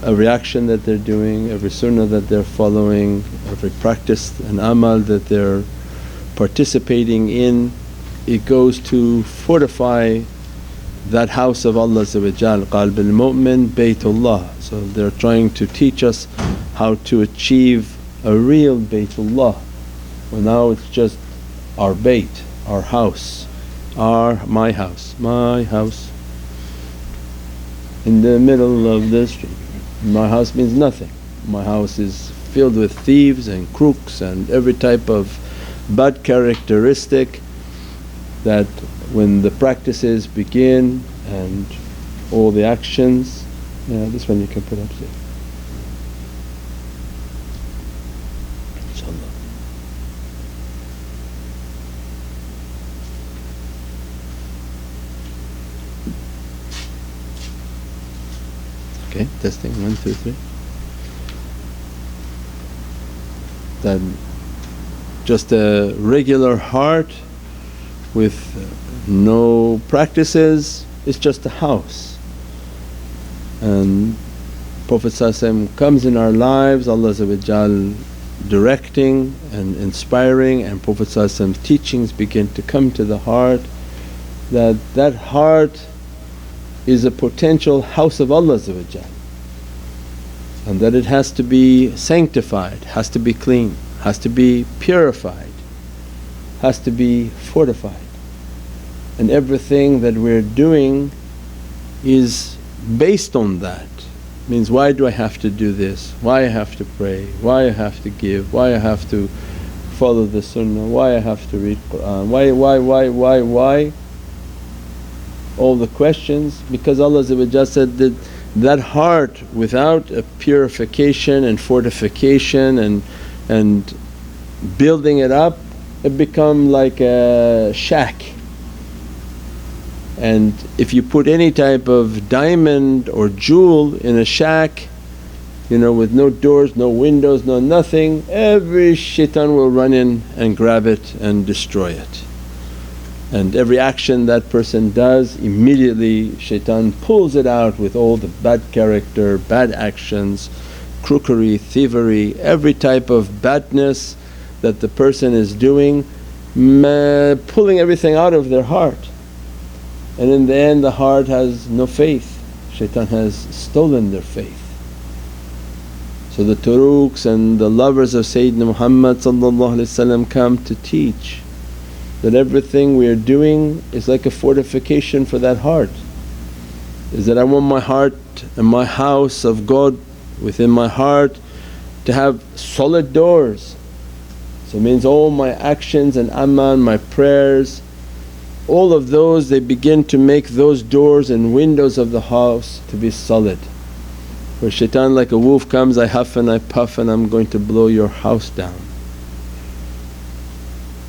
every action that they're doing, every sunnah that they're following, every practice and amal that they're participating in, it goes to fortify that house of Allah. Qalb al-mu'min baytullah. So they're trying to teach us how to achieve a real baytullah. Well, now it's just our bayt, our house, my house in the middle of the street. My house means nothing. My house is filled with thieves and crooks and every type of bad characteristic that when the practices begin and all the actions. Yeah, this one you can put up there. InshaAllah. Okay, testing 1, 2, 3. Then just a regular heart with no practices, it's just a house. And Prophet comes in our lives, Allah directing and inspiring, and Prophet teachings begin to come to the heart, that heart is a potential house of Allah, and that it has to be sanctified, has to be clean, has to be purified, has to be fortified. And everything that we're doing is based on that. Means, why do I have to do this? Why I have to pray? Why I have to give? Why I have to follow the sunnah? Why I have to read Qur'an? Why? All the questions, because Allah said that heart without a purification and fortification and building it up, it become like a shack. And if you put any type of diamond or jewel in a shack, with no doors, no windows, no nothing, every shaitan will run in and grab it and destroy it. And every action that person does, immediately shaitan pulls it out with all the bad character, bad actions, crookery, thievery, every type of badness that the person is doing, pulling everything out of their heart. And in the end the heart has no faith, shaitan has stolen their faith. So the turuqs and the lovers of Sayyidina Muhammad come to teach that everything we are doing is like a fortification for that heart. Is that I want my heart and my house of God within my heart to have solid doors. So it means all my actions and aman, my prayers, all of those, they begin to make those doors and windows of the house to be solid. Where shaitan like a wolf comes, I huff and I puff and I'm going to blow your house down.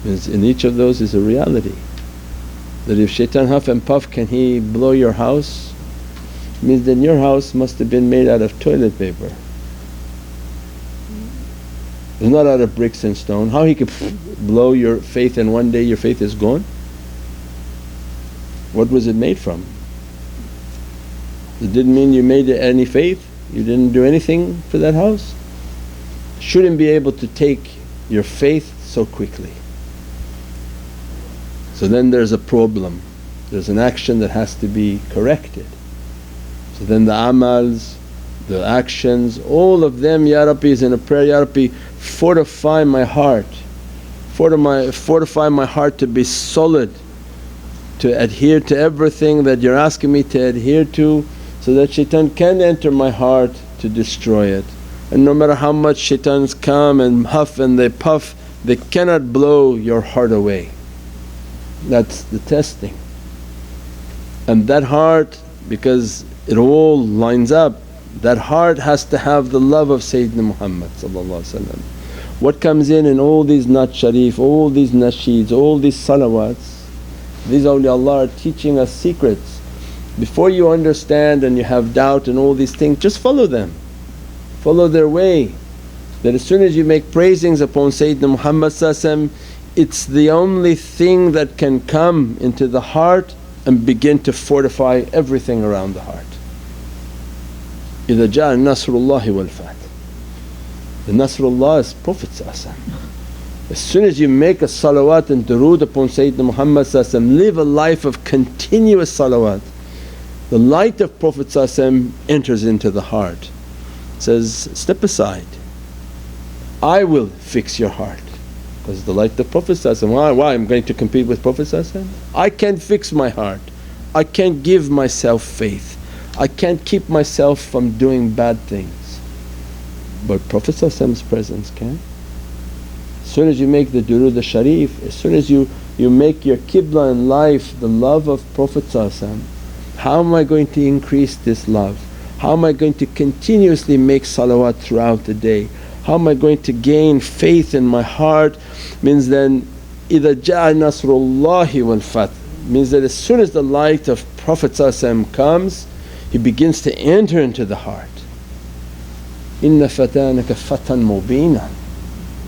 Means in each of those is a reality that if shaitan huff and puff can he blow your house, means then your house must have been made out of toilet paper. It's not out of bricks and stone. How he could blow your faith and one day your faith is gone? What was it made from? It didn't mean you made any faith, you didn't do anything for that house. Shouldn't be able to take your faith so quickly. So then there's a problem, there's an action that has to be corrected. So then the amals, the actions, all of them, Ya Rabbi, is in a prayer, Ya Rabbi, fortify my heart, fortify my heart to be solid, to adhere to everything that you're asking me to adhere to, so that shaitan can't enter my heart to destroy it. And no matter how much shaitans come and huff and they puff, they cannot blow your heart away. That's the testing. And that heart, because it all lines up, that heart has to have the love of Sayyidina Muhammad. What comes in all these Naat Sharif, all these nasheeds, all these salawats, these awliyaullah are teaching us secrets. Before you understand and you have doubt and all these things, just follow them, follow their way. That as soon as you make praisings upon Sayyidina Muhammad, it's the only thing that can come into the heart and begin to fortify everything around the heart. إِذَا جَاءَ نَصْرُ اللَّهِ وَالْفَتْحُ. The Nasrullah is Prophet. As soon as you make a salawat and durood upon Sayyidina Muhammad, live a life of continuous salawat, the light of Prophet enters into the heart. Says, step aside, I will fix your heart. Because the light of Prophet, why I'm going to compete with Prophet? I can't fix my heart, I can't give myself faith, I can't keep myself from doing bad things. But Prophet's presence can. As soon as you make the durood al-sharif, as soon as you make your qibla in life the love of Prophet, how am I going to increase this love? How am I going to continuously make salawat throughout the day? How am I going to gain faith in my heart? Means then, إِذَا جَاءَ نَصْرُ اللَّهِ وَالْفَتْحُ, means that as soon as the light of Prophet comes, he begins to enter into the heart. إِنَّ فَتَانَكَ فَتًى مُبِينًا.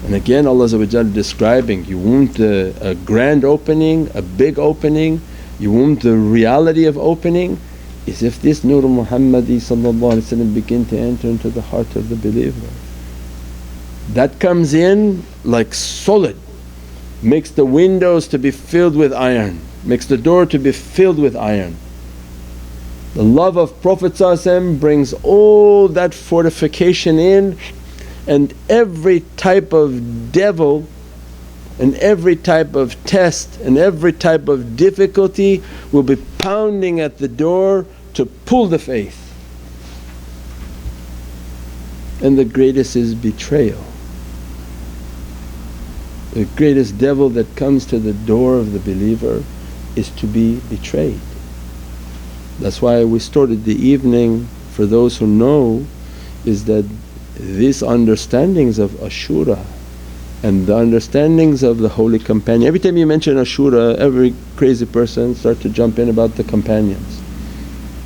And again Allah describing, you want a grand opening, a big opening, you want the reality of opening, is if this Nur Muhammadi begin to enter into the heart of the believer. That comes in like solid, makes the windows to be filled with iron, makes the door to be filled with iron. The love of Prophet brings all that fortification in, and every type of devil and every type of test and every type of difficulty will be pounding at the door to pull the faith. And the greatest is betrayal. The greatest devil that comes to the door of the believer is to be betrayed. That's why we started the evening, for those who know, is that these understandings of Ashura and the understandings of the holy companion. Every time you mention Ashura, every crazy person start to jump in about the companions.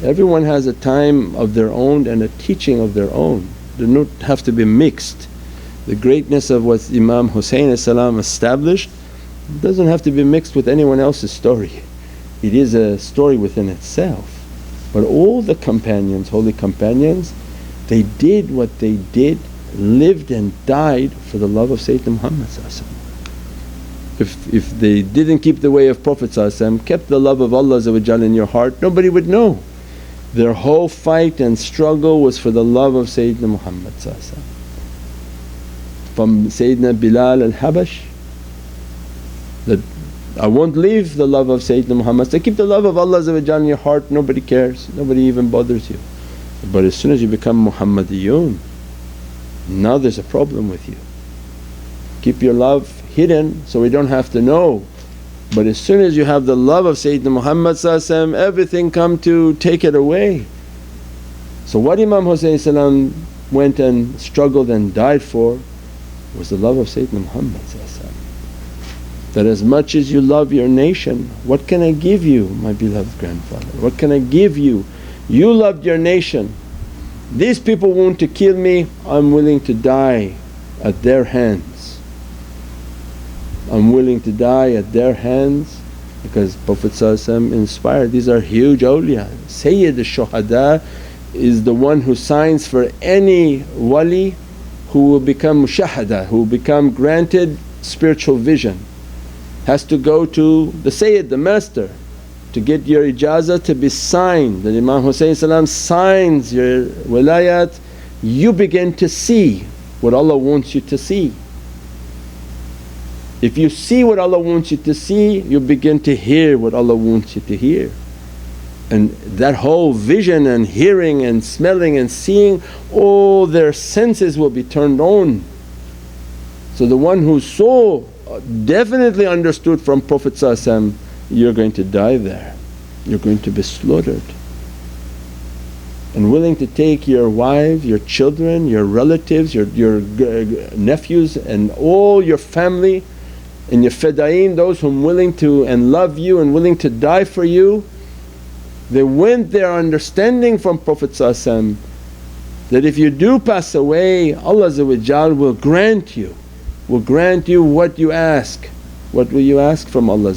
Everyone has a time of their own and a teaching of their own. They don't have to be mixed. The greatness of what Imam Hussain established doesn't have to be mixed with anyone else's story. It is a story within itself. But all the companions, holy companions, they did what they did, lived and died for the love of Sayyidina Muhammad. If they didn't keep the way of Prophet, kept the love of Allah in your heart, nobody would know. Their whole fight and struggle was for the love of Sayyidina Muhammad. From Sayyidina Bilal al-Habash, that I won't leave the love of Sayyidina Muhammad. So keep the love of Allah in your heart, nobody cares, nobody even bothers you. But as soon as you become Muhammadiyun, now there's a problem with you. Keep your love hidden so we don't have to know. But as soon as you have the love of Sayyidina Muhammad, everything come to take it away. So what Imam Hussain went and struggled and died for was the love of Sayyidina Muhammad. That as much as you love your nation, what can I give you, my beloved grandfather? What can I give you? You loved your nation. These people want to kill me, I'm willing to die at their hands. I'm willing to die at their hands because Prophet inspired. These are huge awliya. Sayyid al-Shuhada is the one who signs for any wali who will become mushahada, who will become granted spiritual vision. Has to go to the Sayyid, the master, to get your ijazah to be signed. That Imam Hussain signs your wilayat, you begin to see what Allah wants you to see. If you see what Allah wants you to see, you begin to hear what Allah wants you to hear. And that whole vision and hearing and smelling and seeing, all their senses will be turned on. So the one who saw definitely understood from Prophet you're going to die there, you're going to be slaughtered. And willing to take your wife, your children, your relatives, your nephews and all your family and your feda'een, those whom willing to and love you and willing to die for you, they went there understanding from Prophet that if you do pass away, Allah will grant you what you ask. What will you ask from Allah?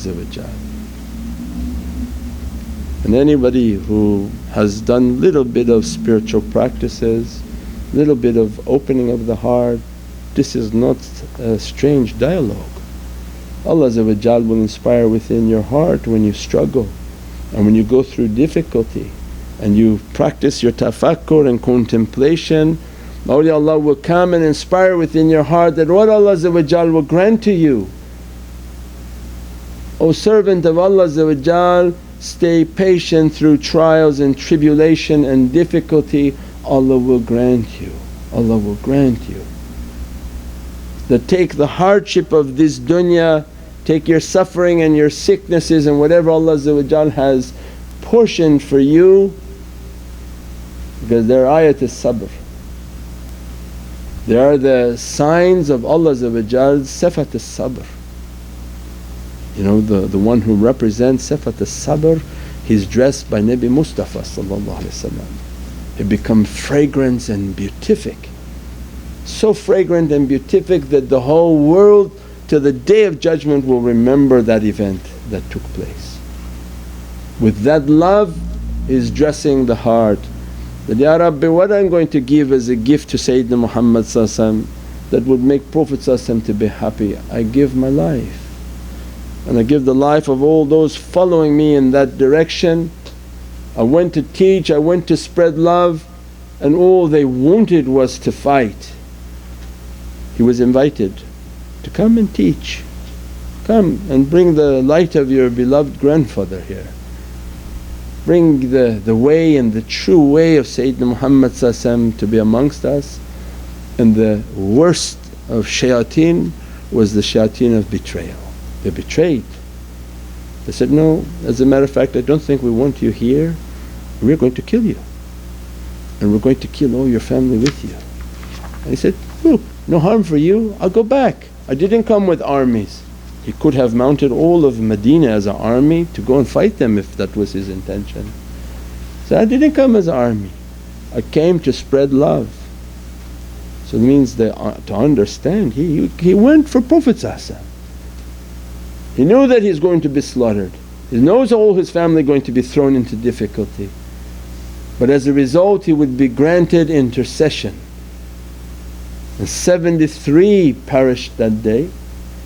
And anybody who has done little bit of spiritual practices, little bit of opening of the heart, this is not a strange dialogue. Allah will inspire within your heart when you struggle and when you go through difficulty and you practice your tafakkur and contemplation. Awliyaullah will come and inspire within your heart that what Allah will grant to you. O servant of Allah, stay patient through trials and tribulation and difficulty, Allah will grant you, Allah will grant you. That take the hardship of this dunya, take your suffering and your sicknesses and whatever Allah has portioned for you, because they're ayat as-sabr. They are the signs of Allah sifat as-sabr. You know, the one who represents sifat as-sabr, he's dressed by Nabi Mustafa. He become fragrance and beatific. So fragrant and beatific that the whole world till the Day of Judgment will remember that event that took place. With that love is dressing the heart that, Ya Rabbi, what I'm going to give as a gift to Sayyidina Muhammad that would make Prophet to be happy. I give my life and I give the life of all those following me in that direction. I went to teach, I went to spread love, and all they wanted was to fight. He was invited to come and teach, come and bring the light of your beloved grandfather here. Bring the way and the true way of Sayyidina Muhammad to be amongst us. And the worst of shayateen was the shayateen of betrayal. They betrayed. They said, no, as a matter of fact, I don't think we want you here, we're going to kill you and we're going to kill all your family with you. And he said, look, no harm for you, I'll go back. I didn't come with armies. He could have mounted all of Medina as an army to go and fight them if that was his intention. So I didn't come as an army, I came to spread love. So it means that to understand, he went for Prophet. He knew that he's going to be slaughtered, he knows all his family going to be thrown into difficulty, but as a result he would be granted intercession. And 73 perished that day,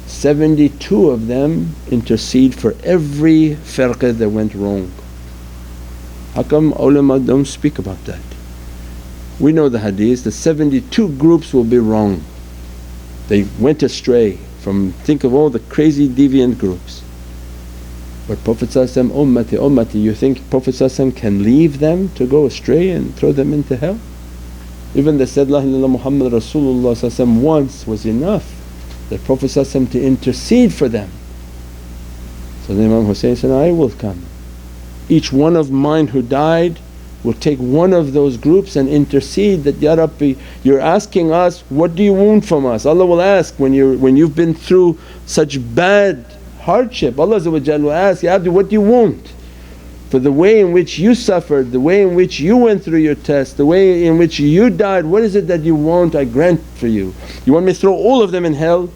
72 of them intercede for every firqah that went wrong. How come ulama don't speak about that? We know the hadith that 72 groups will be wrong. They went astray from, think of all the crazy deviant groups. But Prophet ummati, ummati, you think Prophet can leave them to go astray and throw them into hell? Even they said, La ilaha illallah Muhammad Rasulullah once was enough, that Prophet to intercede for them. So the Imam Hussain said, I will come. Each one of mine who died will take one of those groups and intercede that, Ya Rabbi, you're asking us, what do you want from us? Allah will ask when you've been through such bad hardship, Allah will ask, Ya Abdi, what do you want? For the way in which you suffered, the way in which you went through your test, the way in which you died, what is it that you want I grant for you? You want me to throw all of them in hell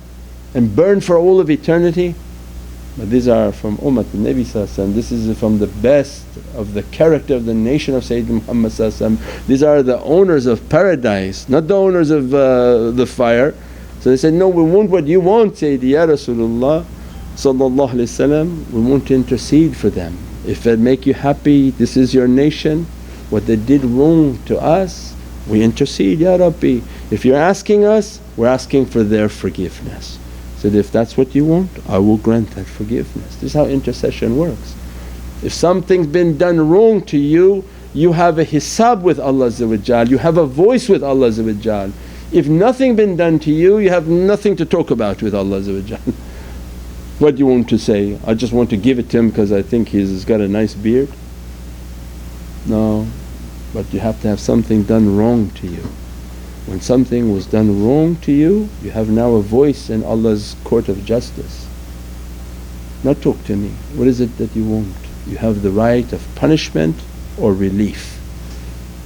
and burn for all of eternity? But these are from Ummat al-Nabi, this is from the best of the character of the nation of Sayyidina Muhammad. These are the owners of paradise, not the owners of the fire. So they said, no, we want what you want Sayyidi Ya Rasulullah, we want to intercede for them. If that make you happy, this is your nation, what they did wrong to us, we intercede, Ya Rabbi. If you're asking us, we're asking for their forgiveness. Said, if that's what you want, I will grant that forgiveness. This is how intercession works. If something's been done wrong to you, you have a hisab with Allah, you have a voice with Allah. If nothing been done to you, you have nothing to talk about with Allah. What do you want to say? I just want to give it to him because I think he's got a nice beard? No, but you have to have something done wrong to you. When something was done wrong to you, you have now a voice in Allah's court of justice. Now talk to me, what is it that you want? You have the right of punishment or relief.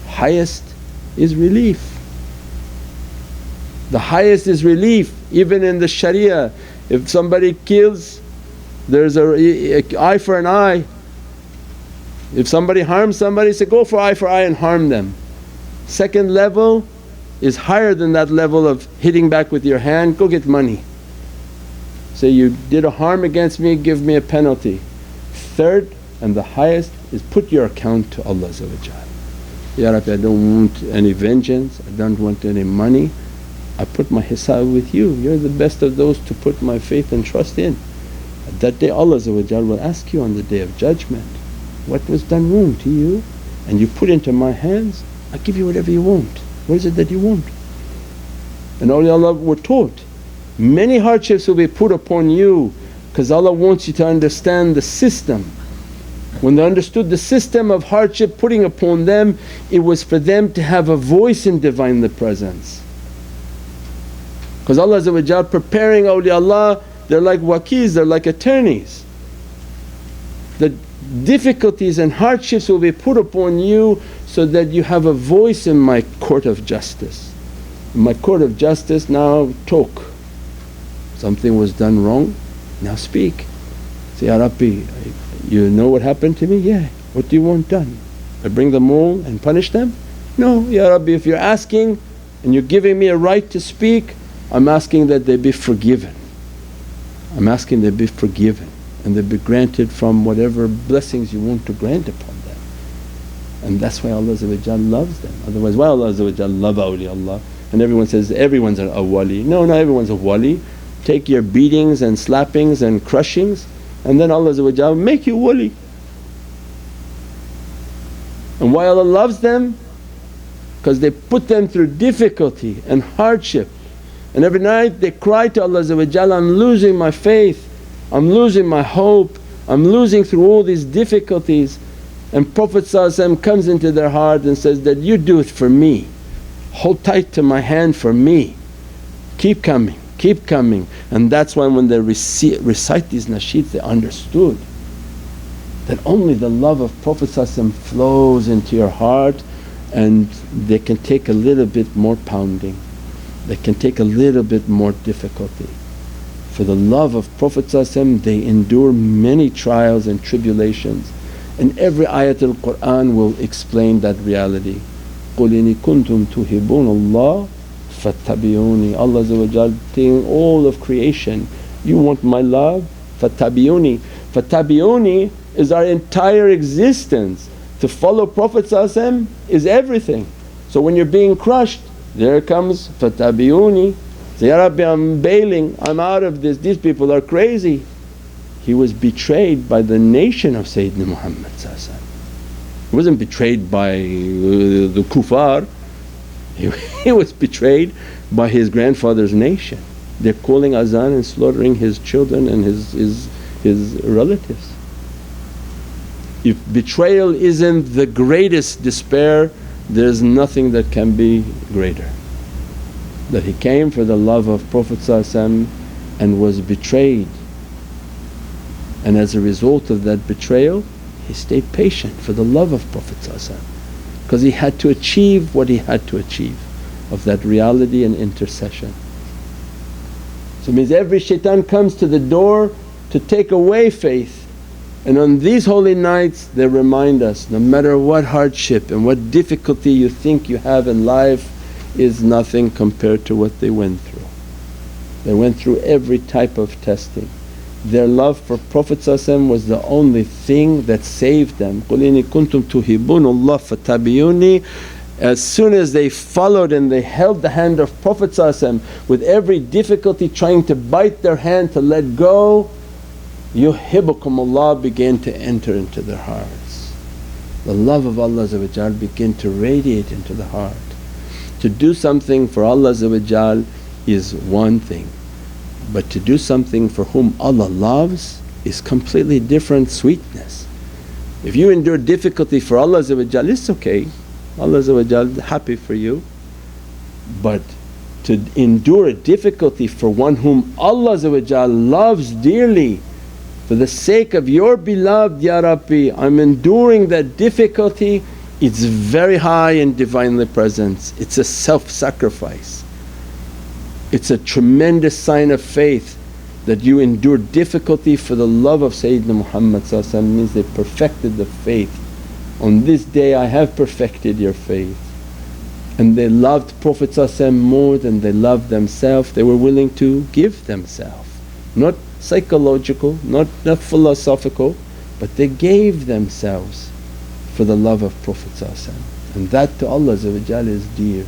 Highest is relief. The highest is relief. Even in the sharia, if somebody kills, there's a eye for an eye. If somebody harms somebody, say, go for eye and harm them. Second level is higher than that level of hitting back with your hand, go get money. Say, you did a harm against me, give me a penalty. Third and the highest is put your account to Allah. Ya Rabbi, I don't want any vengeance, I don't want any money, I put my hisab with you, you're the best of those to put my faith and trust in. At that day Allah will ask you on the Day of Judgment, what was done wrong to you and you put into my hands, I give you whatever you want. What is it that you want? And awliyaullah were taught, many hardships will be put upon you because Allah wants you to understand the system. When they understood the system of hardship putting upon them, it was for them to have a voice in Divinely Presence. Because Allah preparing awliyaullah, they're like wakis, they're like attorneys. The difficulties and hardships will be put upon you so that you have a voice in my court of justice. In my court of justice, now talk. Something was done wrong, now speak. Say, Ya Rabbi, you know what happened to me? Yeah. What do you want done? I bring them all and punish them? No, Ya Rabbi, if you're asking and you're giving me a right to speak, I'm asking that they be forgiven. I'm asking they be forgiven and they be granted from whatever blessings you want to grant upon them. And that's why Allah loves them. Otherwise, why Allah love awliyaullah? And everyone says, everyone's a wali. No, not everyone's a wali. Take your beatings and slappings and crushings, and then Allah will make you wali. And why Allah loves them? Because they put them through difficulty and hardship, and every night they cry to Allah, I'm losing my faith, I'm losing my hope, I'm losing through all these difficulties. And Prophet comes into their heart and says that, you do it for me, hold tight to my hand for me, keep coming, keep coming. And that's why when they recite these nasheeds, they understood that only the love of Prophet flows into your heart, and they can take a little bit more pounding, they can take a little bit more difficulty. For the love of Prophet they endure many trials and tribulations, and every ayatul Qur'an will explain that reality. قُلْ إِنِ كُنْتُمْ تُحِبُّونَ اللَّهَ فَاتَّبِعُونِي. Allah telling all of creation, you want my love? فَاتَّبِعُونِي. فَاتَّبِعُونِي is our entire existence. To follow Prophet is everything. So when you're being crushed, there comes فَاتَّبِعُونِي. Say, Ya Rabbi, I'm bailing, I'm out of this, these people are crazy. He was betrayed by the nation of Sayedena Muhammad. He wasn't betrayed by the kuffar, he was betrayed by his grandfather's nation. They're calling azan and slaughtering his children and his relatives. If betrayal isn't the greatest despair, there's nothing that can be greater. That he came for the love of Prophet and was betrayed, and as a result of that betrayal he stayed patient for the love of Prophet because he had to achieve what he had to achieve of that reality and intercession. So it means every shaitan comes to the door to take away faith, and on these holy nights they remind us, no matter what hardship and what difficulty you think you have in life is nothing compared to what they went through. They went through every type of testing. Their love for Prophet was the only thing that saved them. قُلْ إِنِ كُنْتُمْ تُحِبُّونَ اللَّهَ فَاتَّبِعُونِي. As soon as they followed and they held the hand of Prophet with every difficulty trying to bite their hand to let go, yuhibbukumullah began to enter into their hearts. The love of Allah began to radiate into the heart. To do something for Allah is one thing, but to do something for whom Allah loves is completely different sweetness. If you endure difficulty for Allah, it's okay, Allah happy for you. But to endure a difficulty for one whom Allah loves dearly, for the sake of your beloved, Ya Rabbi, I'm enduring that difficulty, it's very high in Divinely Presence. It's a self-sacrifice. It's a tremendous sign of faith that you endure difficulty for the love of Sayyidina Muhammad, means they perfected the faith on this day I have perfected your faith. And they loved Prophet more than they loved themselves. They were willing to give themselves, not psychological, not philosophical, but they gave themselves for the love of Prophet. And that to Allah is dear.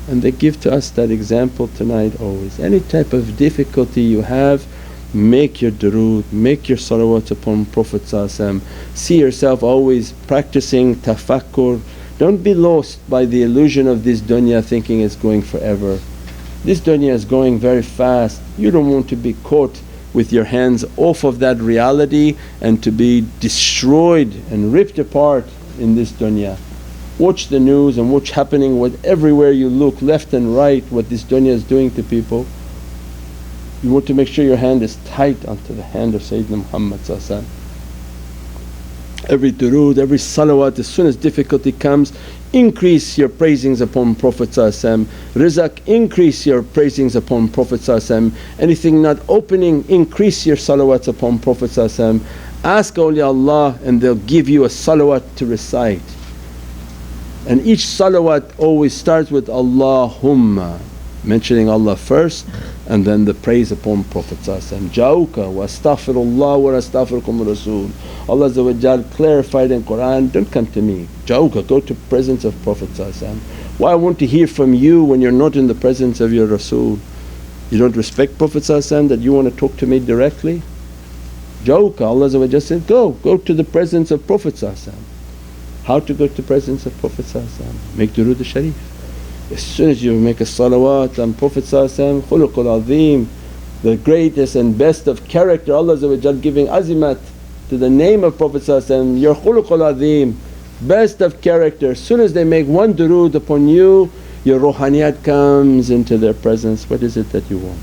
And they give to us that example tonight always. Any type of difficulty you have, make your durood, make your salawat upon Prophet. See yourself always practicing tafakkur. Don't be lost by the illusion of this dunya thinking it's going forever. This dunya is going very fast. You don't want to be caught with your hands off of that reality and to be destroyed and ripped apart in this dunya. Watch the news and what's happening with everywhere you look, left and right, what this dunya is doing to people. You want to make sure your hand is tight onto the hand of Sayyidina Muhammad. Every durood, every salawat, as soon as difficulty comes, increase your praisings upon Prophet. Rizq, increase your praisings upon Prophet. Anything not opening, increase your salawats upon Prophet. Ask awliyaullah and they'll give you a salawat to recite. And each salawat always starts with Allahumma, mentioning Allah first and then the praise upon Prophet. Ja'uka wa astaghfirullah wa astaghfirukum rasul. Allah clarified in Qur'an, don't come to me, Ja'uka, go to presence of Prophet. Why I want to hear from you when you're not in the presence of your Rasul? You don't respect Prophet that you want to talk to me directly? Ja'uka, Allah said, go to the presence of Prophet. How to go to the presence of Prophet? Make durood al-sharif. As soon as you make a salawat on Prophet khuluqul azim, the greatest and best of character, Allah giving azimat to the name of Prophet, your khuluqul azim, best of character. As soon as they make one durood upon you, your ruhaniyat comes into their presence. What is it that you want?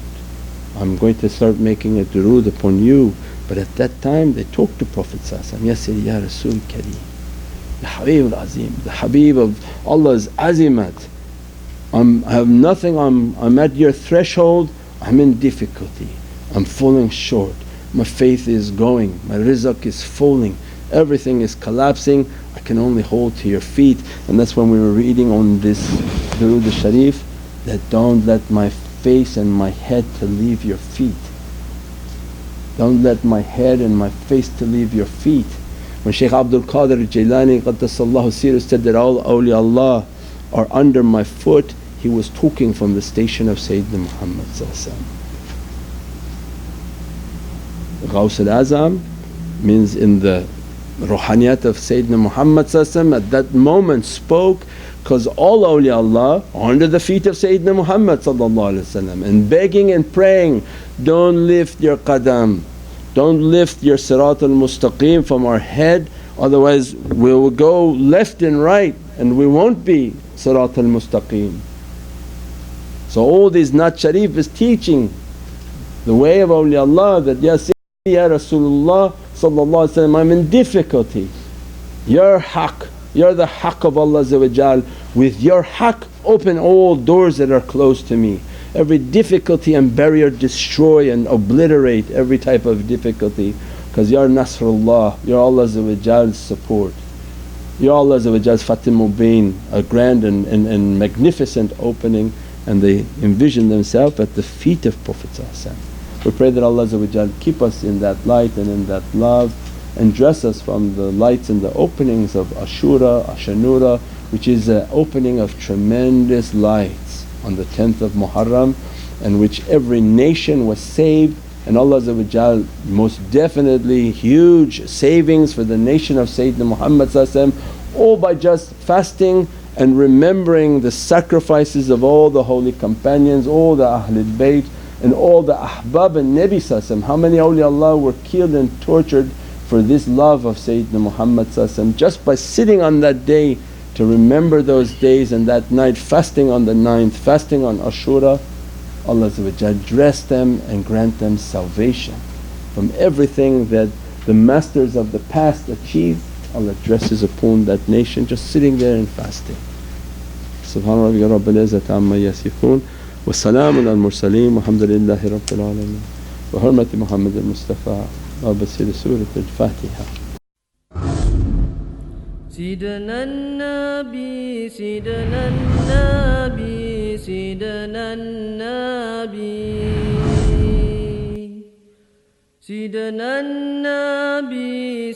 I'm going to start making a durood upon you. But at that time they talk to Prophet, Ya Sayyidi Ya Rasul Kareem, Ya Habib al-Azim, the Habib of Allah's azimat. I have nothing, I'm at your threshold, I'm in difficulty, I'm falling short, my faith is going, my rizq is falling, everything is collapsing, I can only hold to your feet. And that's when we were reading on this durood al-sharif, that don't let my face and my head to leave your feet. Don't let my head and my face to leave your feet. When Shaykh Abdul Qadir Jailani Qaddasallahu Sirruh said that all awliyaullah are under my foot, he was talking from the station of Sayyidina Muhammad. Ghaus al-Azam means in the ruhaniyat of Sayyidina Muhammad at that moment spoke, because all awliyaullah are under the feet of Sayyidina Muhammad and begging and praying, don't lift your qadam, don't lift your sirat al-mustaqim from our head, otherwise we will go left and right and we won't be sirat al-mustaqim. So all these Nat Sharif is teaching the way of awliyaullah that, Ya Sayyidi Ya Rasulullah I'm in difficulty, your haqq, you're the haqq of Allah, with your haqq open all doors that are closed to me. Every difficulty and barrier destroy and obliterate every type of difficulty, because you're Nasrullah, you're Allah's support. You're Allah's Fatih Mubin, a grand and magnificent opening, and they envision themselves at the feet of Prophet. We pray that Allah keep us in that light and in that love, and dress us from the lights and the openings of Ashura, Ashanura, which is an opening of tremendous lights on the 10th of Muharram, in which every nation was saved. And Allah most definitely huge savings for the nation of Sayyidina Muhammad, all by just fasting and remembering the sacrifices of all the holy companions, all the ahlul bayt and all the ahbab and Nabi. How many awliyaullah were killed and tortured for this love of Sayyidina Muhammad, just by sitting on that day to remember those days, and that night fasting on the 9th, fasting on Ashura. Allah dress them and grant them salvation from everything that the masters of the past achieved. Allah dresses upon that nation just sitting there and fasting. Subhana rabbika rabbil izzati amma yasifoon wa salaamun al mursaleen walhamdulillahi rabbil alameen wa hurmati Muhammadin Mustafa wa basiri Surat al-Fatiha. سيدنا النبي سيدنا النبي سيدنا النبي سيدنا النبي